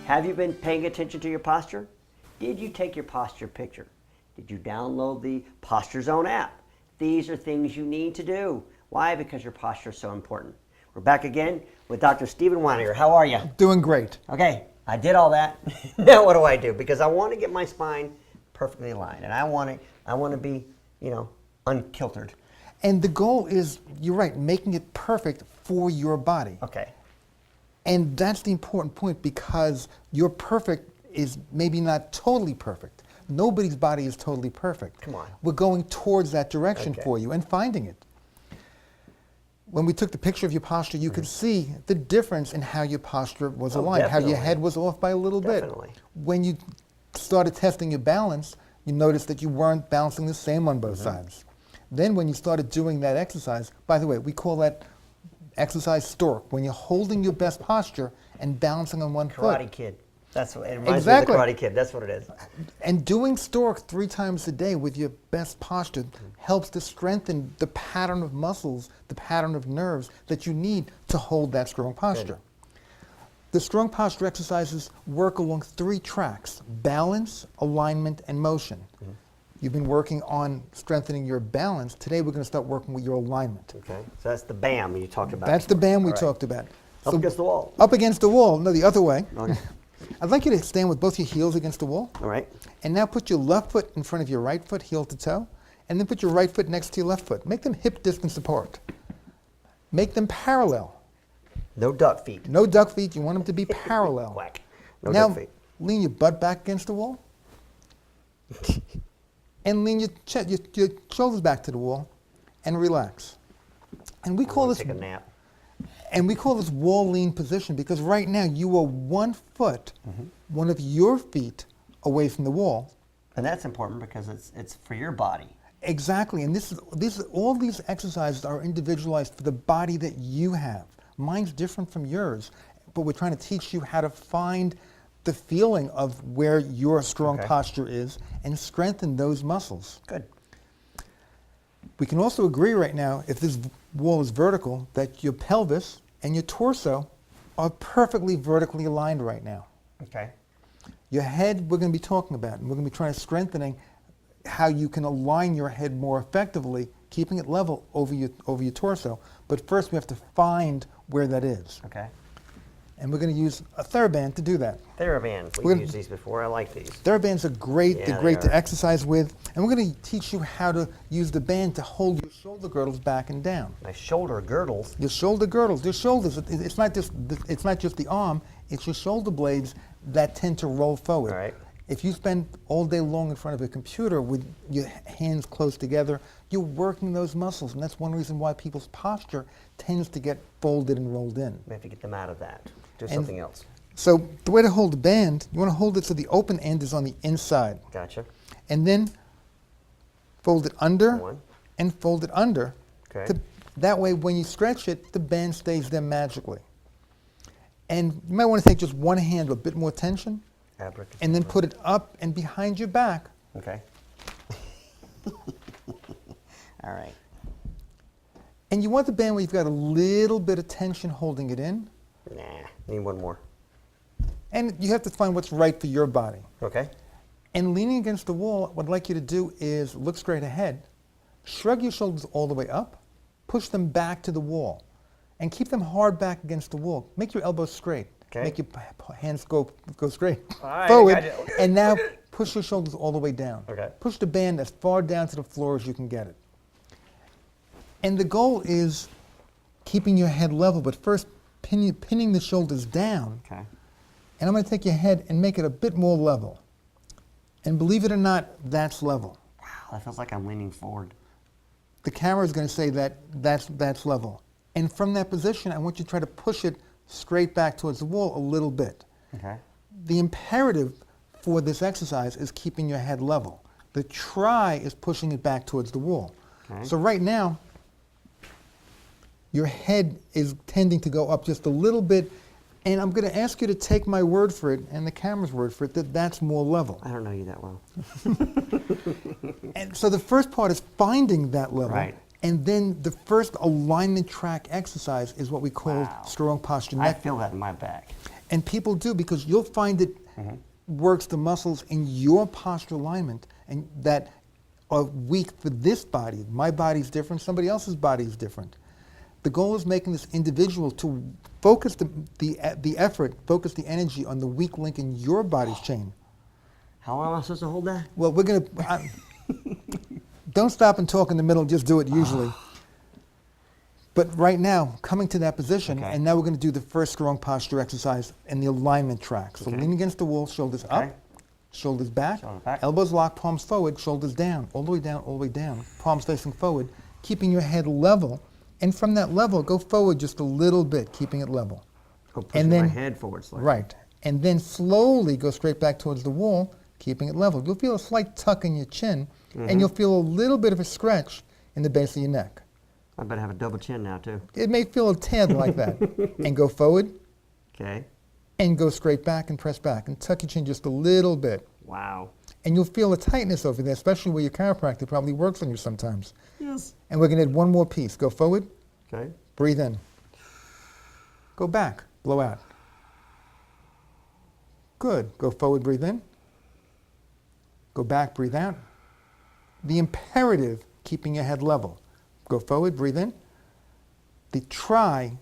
Have you been paying attention to your posture? Did you take your posture picture? Did you download the Posture Zone app? These are things you need to do. Why? Because your posture is so important. We're back again with Dr. Stephen Weininger. How are you? Doing great. Okay, I did all that. Now what do I do? Because I want to get my spine perfectly aligned, and I want to be, unkiltered. And the goal is, you're right, making it perfect for your body. Okay. And that's the important point, because your perfect is maybe not totally perfect. Nobody's body is totally perfect. Come on. We're going towards that direction Okay. for you and finding it. When we took the picture of your posture, you could see the difference in how your posture was aligned, how your head was off by a little bit. When you started testing your balance, you noticed that you weren't balancing the same on both sides. Then when you started doing that exercise, by the way, we call that exercise stork, when you're holding your best posture and balancing on one foot. Karate Kid. That's what it reminds me of the Karate Kid. That's what it is. And doing stork 3 times a day with your best posture helps to strengthen the pattern of muscles, the pattern of nerves that you need to hold that strong posture. Good. The strong posture exercises work along 3 tracks: balance, alignment, and motion. You've been working on strengthening your balance. Today we're going to start working with your alignment. Okay, so that's the BAM you talked about. That's the BAM we talked about. Up against the wall. Up against the wall. No, the other way. Okay. I'd like you to stand with both your heels against the wall. All right. And now put your left foot in front of your right foot, heel to toe, and then put your right foot next to your left foot. Make them hip distance apart. Make them parallel. No duck feet. No duck feet. You want them to be parallel. Quack. No now, duck feet. Lean your butt back against the wall. And lean your shoulders back to the wall and relax. And we call this take a nap. And we call this wall lean position because right now you are 1 foot, one of your feet away from the wall. And that's important because it's for your body. Exactly. And all these exercises are individualized for the body that you have. Mine's different from yours, but we're trying to teach you how to find the feeling of where your strong posture is and strengthen those muscles. Good. We can also agree right now, if this wall is vertical, that your pelvis and your torso are perfectly vertically aligned right now. Okay. Your head, we're going to be talking about, and we're going to be trying to strengthening how you can align your head more effectively, keeping it level over your torso. But first we have to find where that is. Okay. And we're going to use a TheraBand to do that. TheraBand. We've used these before. I like these. TheraBands are great. They're great to exercise with. And we're going to teach you how to use the band to hold your shoulder girdles back and down. My shoulder girdles? Your shoulder girdles. Your shoulders. It's not just the arm. It's your shoulder blades that tend to roll forward. All right. If you spend all day long in front of a computer with your hands close together, you're working those muscles. And that's one reason why people's posture tends to get folded and rolled in. We have to get them out of that. Do something else. So the way to hold the band, you want to hold it so the open end is on the inside. Gotcha. And then fold it under and fold it under. Okay. That way when you stretch it, the band stays there magically. And you might want to take just one hand with a bit more tension and then put it up and behind your back. Okay. All right. And you want the band where you've got a little bit of tension holding it in. Nah, need one more. And you have to find what's right for your body. Okay. And leaning against the wall, what I'd like you to do is look straight ahead, shrug your shoulders all the way up, push them back to the wall, and keep them hard back against the wall. Make your elbows straight. Okay. Make your hands go straight All right, forward. And now push your shoulders all the way down. Okay. Push the band as far down to the floor as you can get it. And the goal is keeping your head level, but first pinning the shoulders down. Okay. And I'm going to take your head and make it a bit more level. And believe it or not, that's level. Wow, that feels like I'm leaning forward. The camera is going to say that that's level. And from that position, I want you to try to push it straight back towards the wall a little bit. Okay. The imperative for this exercise is keeping your head level. The try is pushing it back towards the wall. Okay. So right now, your head is tending to go up just a little bit, and I'm going to ask you to take my word for it and the camera's word for it that that's more level. I don't know you that well. And so the first part is finding that level. Right. And then the first alignment track exercise is what we call strong posture I neck. feel that in my back. And people do, because you'll find it works the muscles in your posture alignment and that are weak for this body. My body's different, somebody else's body is different. The goal is making this individual to focus the effort, focus the energy on the weak link in your body's chain. How long am I supposed to hold that? Well, we're going to... Don't stop and talk in the middle, just do it usually. But right now, coming to that position, and now we're going to do the first strong posture exercise in the alignment track. So lean against the wall, shoulders up, shoulders back, elbows locked, palms forward, shoulders down, all the way down, all the way down, palms facing forward, keeping your head level. And from that level, go forward just a little bit, keeping it level. Oh, pushing my head forward slightly. Right. And then slowly go straight back towards the wall, keeping it level. You'll feel a slight tuck in your chin, and you'll feel a little bit of a stretch in the base of your neck. I better have a double chin now, too. It may feel a tad like that. And go forward. Okay. And go straight back and press back. And tuck your chin just a little bit. Wow. And you'll feel a tightness over there, especially where your chiropractor probably works on you sometimes. Yes. And we're going to add one more piece. Go forward. Okay. Breathe in. Go back. Blow out. Good. Go forward, breathe in. Go back, breathe out. The imperative, keeping your head level. Go forward, breathe in. The try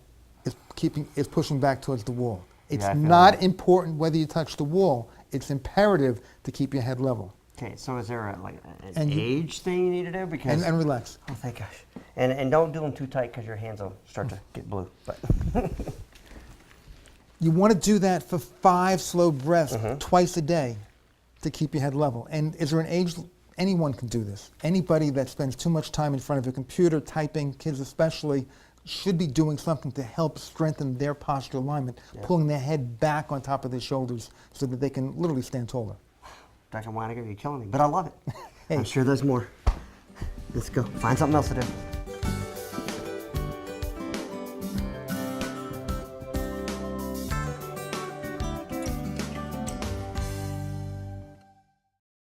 is pushing back towards the wall. It's not important whether you touch the wall. It's imperative to keep your head level. Okay, so is there an age thing you need to do? Because and relax. Oh, thank gosh. And don't do them too tight because your hands will start to get blue. But you want to do that for 5 slow breaths twice a day to keep your head level. And is there an age? Anyone can do this. Anybody that spends too much time in front of a computer, typing, kids especially, should be doing something to help strengthen their posture alignment, pulling their head back on top of their shoulders so that they can literally stand taller. Dr. Weiniger, you're killing me, but I love it. Hey. I'm sure there's more. Let's go. Find something else to do.